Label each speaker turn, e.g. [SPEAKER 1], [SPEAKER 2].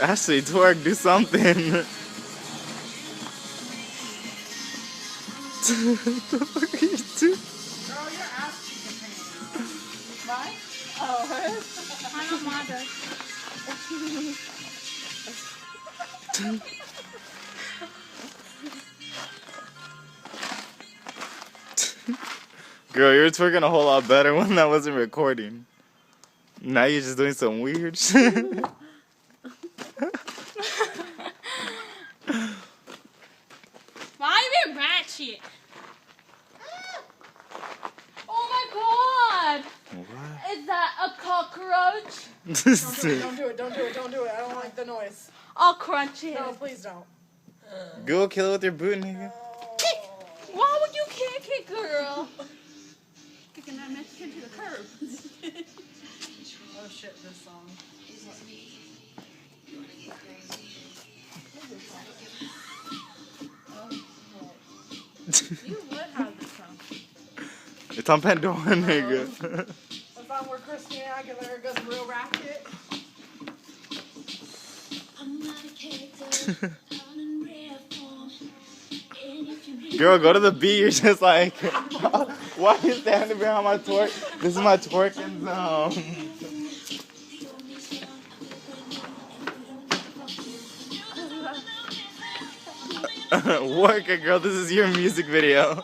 [SPEAKER 1] Ashley, twerk, do something. What the fuck are you doing?
[SPEAKER 2] Girl, your ass cheeking pain. What? Oh, what? I don't want this.
[SPEAKER 1] Girl, you were twerking a whole lot better when that wasn't recording. Now you're just doing some weird shit.
[SPEAKER 2] Why even Ratchet? Oh my god!
[SPEAKER 1] What?
[SPEAKER 2] Is that a cockroach?
[SPEAKER 3] Don't do it. Don't do it. Don't do it. I don't like the noise.
[SPEAKER 2] I'll crunch it.
[SPEAKER 3] No, please don't.
[SPEAKER 1] Go kill it with your boot, nigga.
[SPEAKER 2] Why would you kick it, girl? Kicking that Mexican to the curb.
[SPEAKER 3] Oh shit, this song.
[SPEAKER 2] You would have this song.
[SPEAKER 1] It's on Pandora, nigga.
[SPEAKER 3] The song where Christina Aguilera goes real Ratchet.
[SPEAKER 1] Girl, go to the beat. You're just like, why are you standing behind my twerk? This is my twerking zone. Work it, girl. This is your music video.